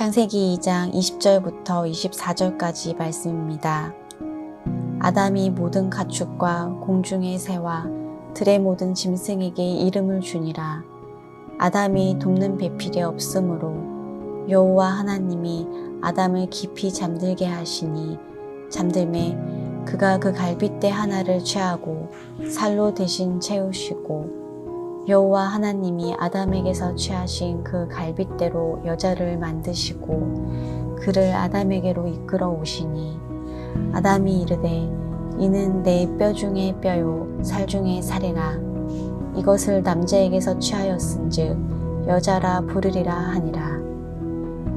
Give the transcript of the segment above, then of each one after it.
창세기 2장 20절부터 24절까지 말씀입니다. 아담이 모든 가축과 공중의 새와 들의 모든 짐승에게 이름을 주니라. 아담이 돕는 배필이 없으므로 여호와 하나님이 아담을 깊이 잠들게 하시니 잠들매 그가 그 갈빗대 하나를 취하고 살로 대신 채우시고 여호와 하나님이 아담에게서 취하신 그 갈빗대로 여자를 만드시고 그를 아담에게로 이끌어 오시니 아담이 이르되 이는 내 뼈 중에 뼈요 살 중에 살이라. 이것을 남자에게서 취하였은즉 여자라 부르리라 하니라.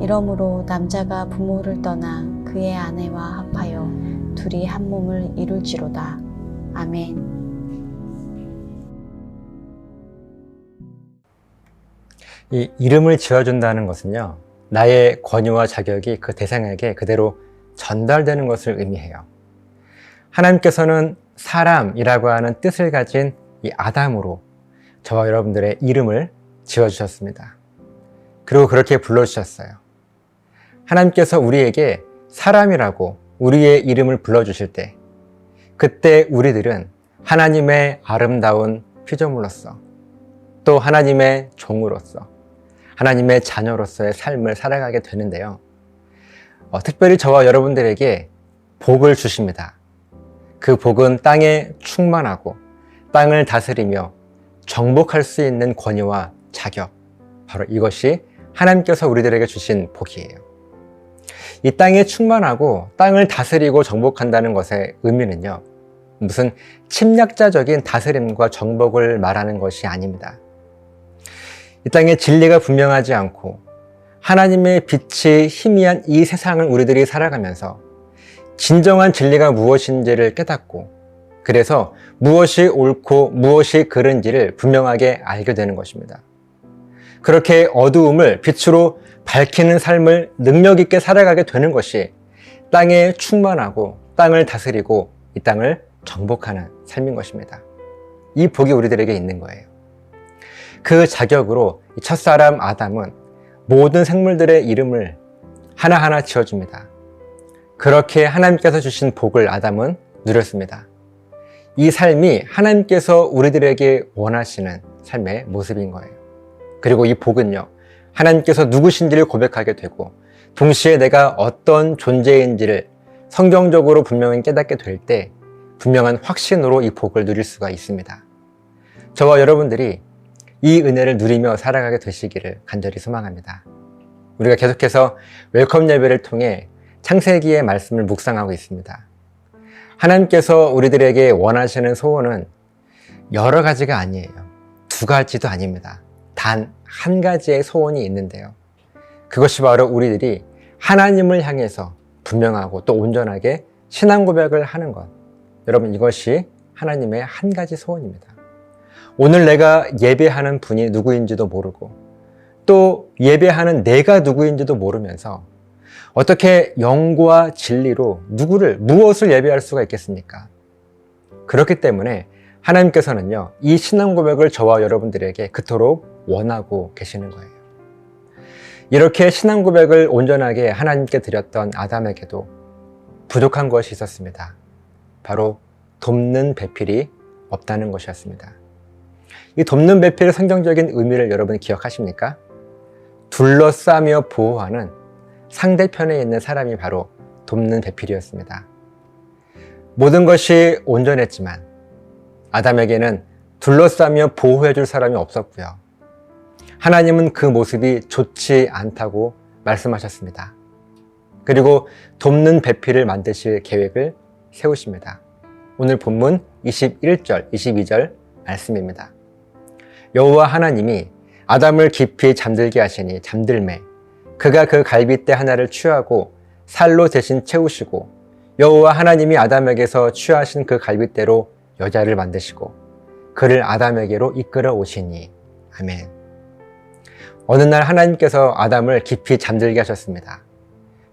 이러므로 남자가 부모를 떠나 그의 아내와 합하여 둘이 한 몸을 이룰지로다. 아멘. 이 이름을 지어준다는 것은요, 나의 권위와 자격이 그 대상에게 그대로 전달되는 것을 의미해요. 하나님께서는 사람이라고 하는 뜻을 가진 이 아담으로 저와 여러분들의 이름을 지어주셨습니다. 그리고 그렇게 불러주셨어요. 하나님께서 우리에게 사람이라고 우리의 이름을 불러주실 때, 그때 우리들은 하나님의 아름다운 피조물로서, 또 하나님의 종으로서, 하나님의 자녀로서의 삶을 살아가게 되는데요. 특별히 저와 여러분들에게 복을 주십니다. 그 복은 땅에 충만하고 땅을 다스리며 정복할 수 있는 권위와 자격, 바로 이것이 하나님께서 우리들에게 주신 복이에요. 이 땅에 충만하고 땅을 다스리고 정복한다는 것의 의미는요, 무슨 침략자적인 다스림과 정복을 말하는 것이 아닙니다. 이 땅에 진리가 분명하지 않고 하나님의 빛이 희미한 이 세상을 우리들이 살아가면서 진정한 진리가 무엇인지를 깨닫고, 그래서 무엇이 옳고 무엇이 그른지를 분명하게 알게 되는 것입니다. 그렇게 어두움을 빛으로 밝히는 삶을 능력 있게 살아가게 되는 것이 땅에 충만하고 땅을 다스리고 이 땅을 정복하는 삶인 것입니다. 이 복이 우리들에게 있는 거예요. 그 자격으로 첫사람 아담은 모든 생물들의 이름을 하나하나 지어줍니다. 그렇게 하나님께서 주신 복을 아담은 누렸습니다. 이 삶이 하나님께서 우리들에게 원하시는 삶의 모습인 거예요. 그리고 이 복은요, 하나님께서 누구신지를 고백하게 되고 동시에 내가 어떤 존재인지를 성경적으로 분명히 깨닫게 될 때 분명한 확신으로 이 복을 누릴 수가 있습니다. 저와 여러분들이 이 은혜를 누리며 살아가게 되시기를 간절히 소망합니다. 우리가 계속해서 웰컴 예배를 통해 창세기의 말씀을 묵상하고 있습니다. 하나님께서 우리들에게 원하시는 소원은 여러 가지가 아니에요. 두 가지도 아닙니다. 단 한 가지의 소원이 있는데요. 그것이 바로 우리들이 하나님을 향해서 분명하고 또 온전하게 신앙 고백을 하는 것. 여러분, 이것이 하나님의 한 가지 소원입니다. 오늘 내가 예배하는 분이 누구인지도 모르고 또 예배하는 내가 누구인지도 모르면서 어떻게 영과 진리로 무엇을 예배할 수가 있겠습니까? 그렇기 때문에 하나님께서는요, 이 신앙 고백을 저와 여러분들에게 그토록 원하고 계시는 거예요. 이렇게 신앙 고백을 온전하게 하나님께 드렸던 아담에게도 부족한 것이 있었습니다. 바로 돕는 배필이 없다는 것이었습니다. 이 돕는 배필의 성경적인 의미를 여러분 기억하십니까? 둘러싸며 보호하는 상대편에 있는 사람이 바로 돕는 배필이었습니다. 모든 것이 온전했지만 아담에게는 둘러싸며 보호해줄 사람이 없었고요. 하나님은 그 모습이 좋지 않다고 말씀하셨습니다. 그리고 돕는 배필을 만드실 계획을 세우십니다. 오늘 본문 21절, 22절 말씀입니다. 여호와 하나님이 아담을 깊이 잠들게 하시니 잠들매 그가 그 갈빗대 하나를 취하고 살로 대신 채우시고 여호와 하나님이 아담에게서 취하신 그 갈빗대로 여자를 만드시고 그를 아담에게로 이끌어 오시니. 아멘. 어느 날 하나님께서 아담을 깊이 잠들게 하셨습니다.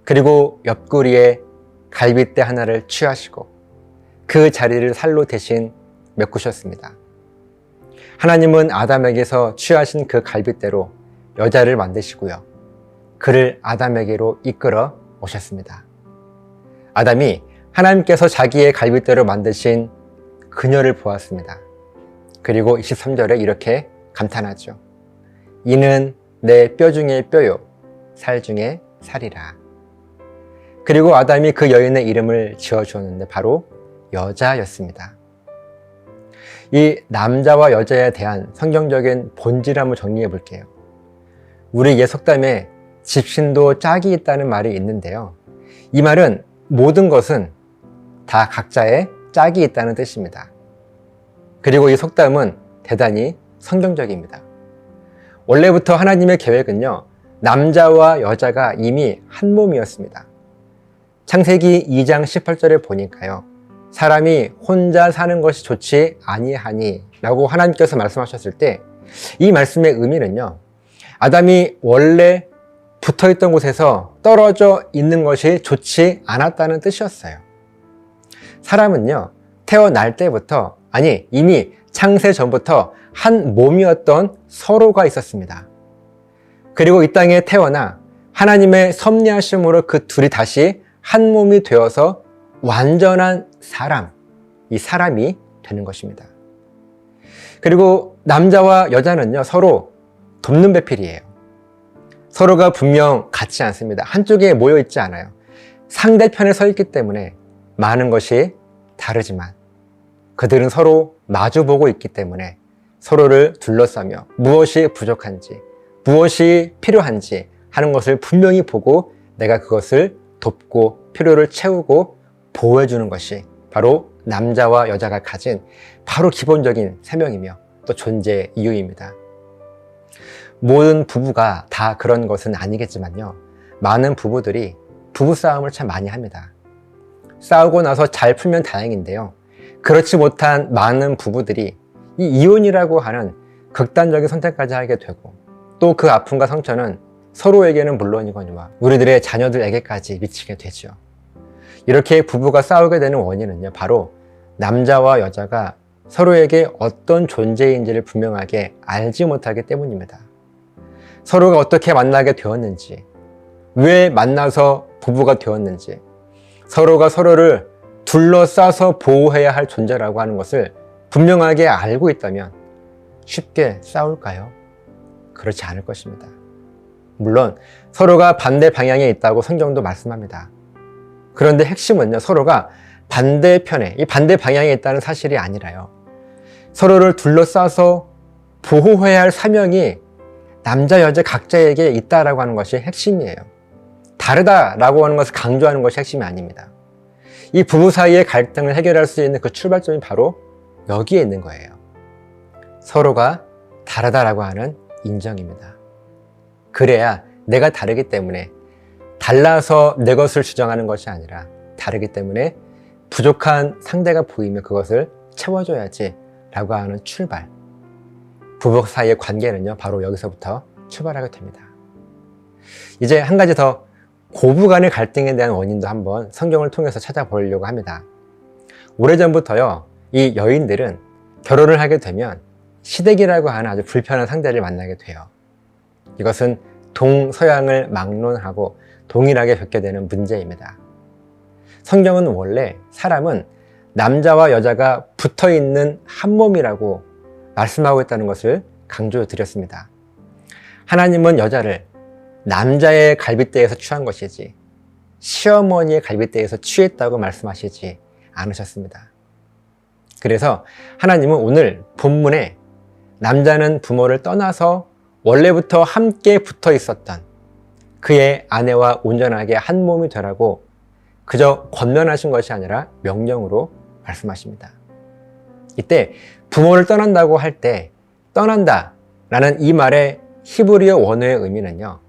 그리고 옆구리에 갈빗대 하나를 취하시고 그 자리를 살로 대신 메꾸셨습니다. 하나님은 아담에게서 취하신 그 갈빗대로 여자를 만드시고요. 그를 아담에게로 이끌어 오셨습니다. 아담이 하나님께서 자기의 갈빗대로 만드신 그녀를 보았습니다. 그리고 23절에 이렇게 감탄하죠. 이는 내 뼈 중에 뼈요, 살 중에 살이라. 그리고 아담이 그 여인의 이름을 지어주었는데 바로 여자였습니다. 이 남자와 여자에 대한 성경적인 본질을 한번 정리해 볼게요. 우리 옛 속담에 집신도 짝이 있다는 말이 있는데요. 이 말은 모든 것은 다 각자의 짝이 있다는 뜻입니다. 그리고 이 속담은 대단히 성경적입니다. 원래부터 하나님의 계획은요, 남자와 여자가 이미 한 몸이었습니다. 창세기 2장 18절에 보니까요, 사람이 혼자 사는 것이 좋지 아니하니 라고 하나님께서 말씀하셨을 때 이 말씀의 의미는요, 아담이 원래 붙어있던 곳에서 떨어져 있는 것이 좋지 않았다는 뜻이었어요. 사람은요, 태어날 때부터, 아니 이미 창세 전부터 한 몸이었던 서로가 있었습니다. 그리고 이 땅에 태어나 하나님의 섭리하심으로 그 둘이 다시 한 몸이 되어서 완전한 사람, 이 사람이 되는 것입니다. 그리고 남자와 여자는요, 서로 돕는 배필이에요. 서로가 분명 같지 않습니다. 한쪽에 모여 있지 않아요. 상대편에 서 있기 때문에 많은 것이 다르지만 그들은 서로 마주보고 있기 때문에 서로를 둘러싸며 무엇이 부족한지, 무엇이 필요한지 하는 것을 분명히 보고 내가 그것을 돕고 필요를 채우고 보호해주는 것이 바로 남자와 여자가 가진 바로 기본적인 세명이며 또 존재의 이유입니다. 모든 부부가 다 그런 것은 아니겠지만요, 많은 부부들이 부부싸움을 참 많이 합니다. 싸우고 나서 잘 풀면 다행인데요, 그렇지 못한 많은 부부들이 이 이혼이라고 하는 극단적인 선택까지 하게 되고 또 그 아픔과 상처는 서로에게는 물론이거니와 우리들의 자녀들에게까지 미치게 되죠. 이렇게 부부가 싸우게 되는 원인은요, 바로 남자와 여자가 서로에게 어떤 존재인지를 분명하게 알지 못하기 때문입니다. 서로가 어떻게 만나게 되었는지, 왜 만나서 부부가 되었는지, 서로가 서로를 둘러싸서 보호해야 할 존재라고 하는 것을 분명하게 알고 있다면 쉽게 싸울까요? 그렇지 않을 것입니다. 물론 서로가 반대 방향에 있다고 성경도 말씀합니다. 그런데 핵심은요, 서로가 반대편에, 이 반대 방향에 있다는 사실이 아니라요, 서로를 둘러싸서 보호해야 할 사명이 남자, 여자 각자에게 있다라고 하는 것이 핵심이에요. 다르다라고 하는 것을 강조하는 것이 핵심이 아닙니다. 이 부부 사이의 갈등을 해결할 수 있는 그 출발점이 바로 여기에 있는 거예요. 서로가 다르다라고 하는 인정입니다. 그래야 내가 다르기 때문에 달라서 내 것을 주장하는 것이 아니라 다르기 때문에 부족한 상대가 보이면 그것을 채워줘야지 라고 하는 출발. 부부 사이의 관계는요, 바로 여기서부터 출발하게 됩니다. 이제 한 가지 더 고부간의 갈등에 대한 원인도 한번 성경을 통해서 찾아보려고 합니다. 오래전부터요, 이 여인들은 결혼을 하게 되면 시댁이라고 하는 아주 불편한 상대를 만나게 돼요. 이것은 동서양을 막론하고 동일하게 겪게 되는 문제입니다. 성경은 원래 사람은 남자와 여자가 붙어있는 한 몸이라고 말씀하고 있다는 것을 강조드렸습니다. 하나님은 여자를 남자의 갈빗대에서 취한 것이지 시어머니의 갈빗대에서 취했다고 말씀하시지 않으셨습니다. 그래서 하나님은 오늘 본문에 남자는 부모를 떠나서 원래부터 함께 붙어 있었던 그의 아내와 온전하게 한 몸이 되라고 그저 권면하신 것이 아니라 명령으로 말씀하십니다. 이때 부모를 떠난다고 할 때 떠난다 라는 이 말의 히브리어 원어의 의미는요,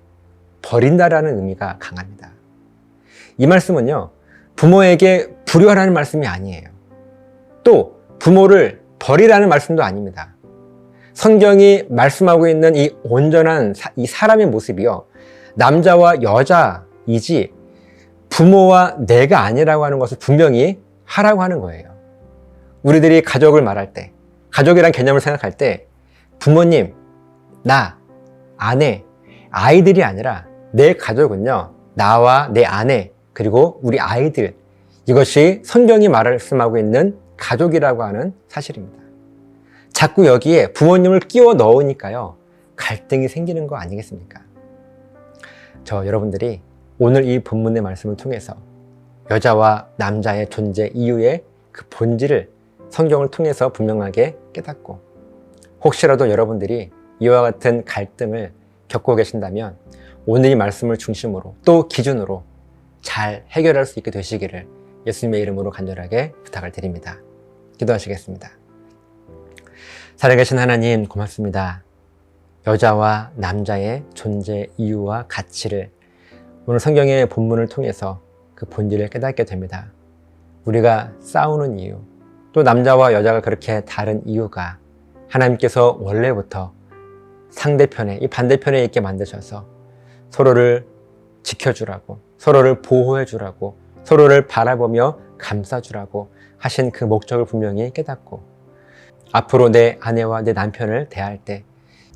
버린다라는 의미가 강합니다. 이 말씀은요, 부모에게 불효하라는 말씀이 아니에요. 또 부모를 버리라는 말씀도 아닙니다. 성경이 말씀하고 있는 이 온전한 이 사람의 모습이요, 남자와 여자이지 부모와 내가 아니라고 하는 것을 분명히 하라고 하는 거예요. 우리들이 가족을 말할 때, 가족이란 개념을 생각할 때 부모님, 나, 아내, 아이들이 아니라 내 가족은요, 나와 내 아내, 그리고 우리 아이들, 이것이 성경이 말씀하고 있는 가족이라고 하는 사실입니다. 자꾸 여기에 부모님을 끼워 넣으니까요, 갈등이 생기는 거 아니겠습니까? 저 여러분들이 오늘 이 본문의 말씀을 통해서 여자와 남자의 존재 이유의 그 본질을 성경을 통해서 분명하게 깨닫고, 혹시라도 여러분들이 이와 같은 갈등을 겪고 계신다면 오늘 이 말씀을 중심으로 또 기준으로 잘 해결할 수 있게 되시기를 예수님의 이름으로 간절하게 부탁을 드립니다. 기도하시겠습니다. 살아계신 하나님, 고맙습니다. 여자와 남자의 존재 이유와 가치를 오늘 성경의 본문을 통해서 그 본질을 깨닫게 됩니다. 우리가 싸우는 이유, 또 남자와 여자가 그렇게 다른 이유가 하나님께서 원래부터 상대편에, 이 반대편에 있게 만드셔서 서로를 지켜주라고, 서로를 보호해주라고, 서로를 바라보며 감싸주라고 하신 그 목적을 분명히 깨닫고, 앞으로 내 아내와 내 남편을 대할 때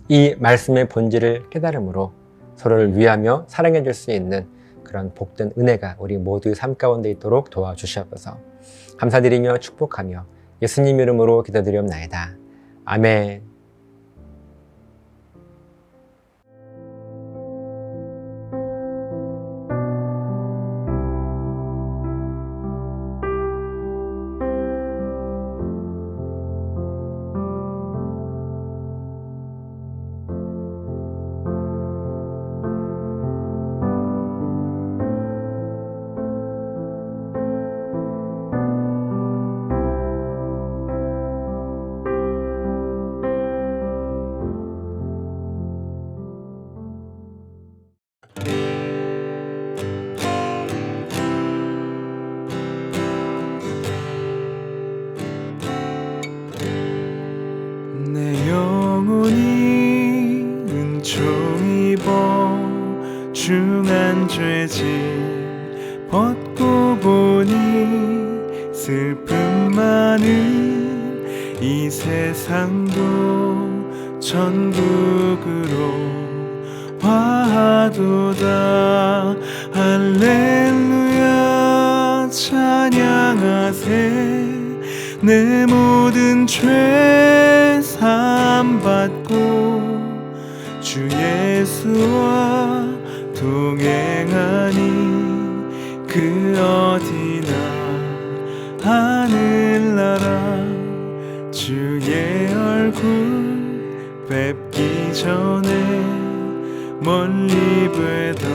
이 말씀의 본질을 깨달음으로 서로를 위하며 사랑해 줄 수 있는 그런 복된 은혜가 우리 모두의 삶 가운데 있도록 도와주시옵소서. 감사드리며 축복하며 예수님 이름으로 기도드리옵나이다. 아멘. 내 영혼이 은총 입어 중한 죄짐 벗고 보니 슬픔 많은 이 세상도 천국으로 화하도다. 할렐루야 찬양하세. 내 모든 죄 사함받고 주 예수와 동행하니 그 어디나 하늘나라 주의 얼굴 뵙기 전에 멀리 뵈던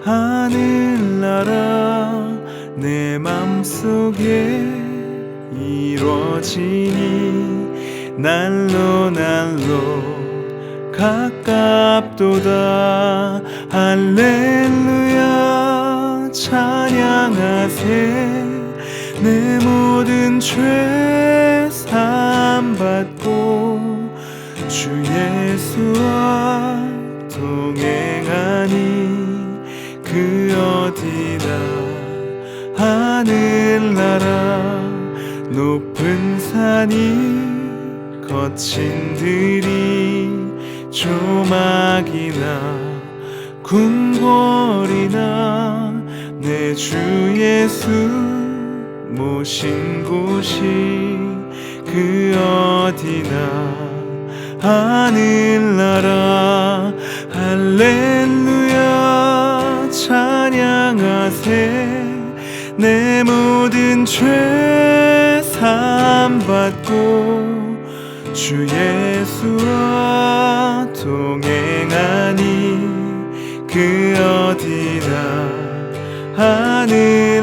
하늘나라 내 맘속에 이루어지니 날로 가깝도다. 할렐루야 찬양하세. 내 모든 죄 사함받고 주 예수와 동행하니 그 어디나 하늘나라 높은 산이 거친 들이 조막이나 궁궐이나 내 주 예수 모신 곳이 그 어디나 하늘나라. 할렐루야 찬양하세. 내 모든 죄 사함받고 주 예수와 동행하니 그 어디나 하늘